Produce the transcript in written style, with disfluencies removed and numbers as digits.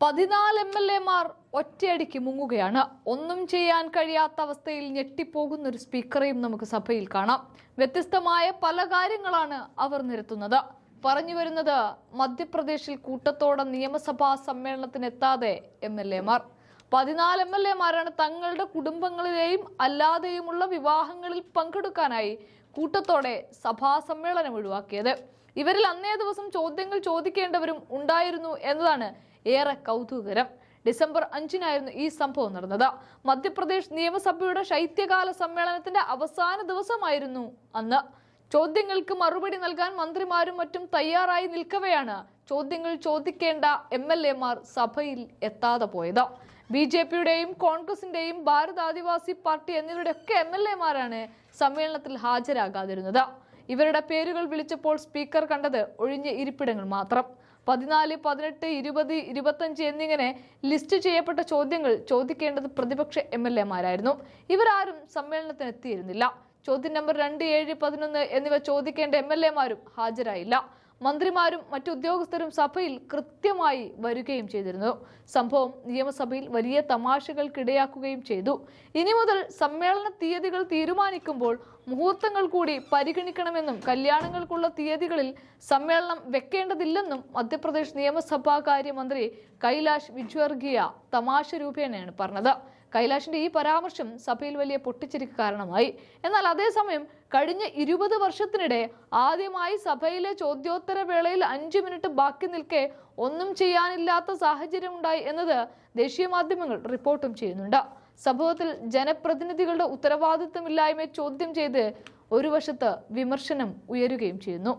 14 MLA-മാർ ഒറ്റയടിക്ക് മുങ്ങുകയാണ്. ഒന്നും ചെയ്യാൻ കഴിയാത്ത അവസ്ഥയിൽ ഞെട്ടിപ്പോകുന്ന ഒരു സ്പീക്കറെയും നമുക്ക് സഭയിൽ കാണാം. വ്യത്യസ്തമായ പല കാര്യങ്ങളാണ് അവർ നിരത്തുന്നത്. പറഞ്ഞു വരുന്നത് മധ്യപ്രദേശിൽ കൂട്ടത്തോടെ നിയമസഭാ സമ്മേളനത്തിനെത്താതെ MLA-മാർ 14 MLA-മാരാണ് തങ്ങളുടെ കുടുംബങ്ങളിലെയും അല്ലാതെയുമുള്ള വിവാഹങ്ങളിൽ പങ്കെടുക്കാനായി കൂട്ടത്തോടെ സഭാ സമ്മേളനം ഒഴിവാക്കിയത്. ഇവരിൽ അന്നേ ദിവസം ചോദ്യങ്ങൾ ചോദിക്കേണ്ടവരും ഉണ്ടായിരുന്നു എന്നതാണ് ഏറെ കൗതുകകരം. ഡിസംബർ 5-നായിരുന്നു ഈ സംഭവം നടന്നത്. മധ്യപ്രദേശ് നിയമസഭയുടെ ശൈത്യകാല സമ്മേളനത്തിന്റെ അവസാന ദിവസമായിരുന്നു അന്ന്. ചോദ്യങ്ങൾക്ക് മറുപടി നൽകാൻ മന്ത്രിമാരും മറ്റും തയ്യാറായി നിൽക്കവെയാണ് ചോദ്യങ്ങൾ ചോദിക്കേണ്ട MLA-മാർ സഭയിൽ എത്താതെ പോയത്. BJP-യുടെയും കോൺഗ്രസിന്റെയും ഭാരത് ആദിവാസി പാർട്ടി എന്നിവരുടെയൊക്കെ MLA-മാരാണ് സമ്മേളനത്തിൽ ഹാജരാകാതിരുന്നത്. ഇവരുടെ പേരുകൾ വിളിച്ചപ്പോൾ സ്പീക്കർ കണ്ടത് ഒഴിഞ്ഞ ഇരിപ്പിടങ്ങൾ മാത്രം. 14, 18, 20, 25 എന്നിങ്ങനെ ലിസ്റ്റ് ചെയ്യപ്പെട്ട ചോദ്യങ്ങൾ ചോദിക്കേണ്ടത് പ്രതിപക്ഷ MLA-മാരായിരുന്നു. ഇവരാരും സമ്മേളനത്തിന് എത്തിയിരുന്നില്ല. ചോദ്യം നമ്പർ 2, 7, 11 എന്നിവ ചോദിക്കേണ്ട MLA-മാരും ഹാജരായില്ല. മന്ത്രിമാരും മറ്റുദ്യോഗസ്ഥരും സഭയിൽ കൃത്യമായി വരികയും ചെയ്തിരുന്നു. സംഭവം നിയമസഭയിൽ വലിയ തമാശകൾക്കിടയാക്കുകയും ചെയ്തു. ഇനി മുതൽ സമ്മേളന തീയതികൾ തീരുമാനിക്കുമ്പോൾ മുഹൂർത്തങ്ങൾ കൂടി പരിഗണിക്കണമെന്നും കല്യാണങ്ങൾക്കുള്ള തീയതികളിൽ സമ്മേളനം വെക്കേണ്ടതില്ലെന്നും മധ്യപ്രദേശ് നിയമസഭാ കാര്യമന്ത്രി കൈലാഷ് വിജ്വർഗിയ തമാശ രൂപേണയാണ് പറഞ്ഞത്. കൈലാഷിന്റെ ഈ പരാമർശം സഭയിൽ വലിയ പൊട്ടിച്ചിരിക്ക് കാരണമായി. എന്നാൽ അതേസമയം കഴിഞ്ഞ 20 വർഷത്തിനിടെ ആദ്യമായി സഭയിലെ ചോദ്യോത്തര വേളയിൽ 5 മിനിറ്റ് ബാക്കി നിൽക്കെ ഒന്നും ചെയ്യാനില്ലാത്ത സാഹചര്യമുണ്ടായി എന്നത് ദേശീയ മാധ്യമങ്ങൾ റിപ്പോർട്ടും ചെയ്യുന്നുണ്ട്. സംഭവത്തിൽ ജനപ്രതിനിധികളുടെ ഉത്തരവാദിത്തമില്ലായ്മയെ ചോദ്യം ചെയ്ത് ഒരു വശത്ത് വിമർശനം ഉയരുകയും ചെയ്യുന്നു.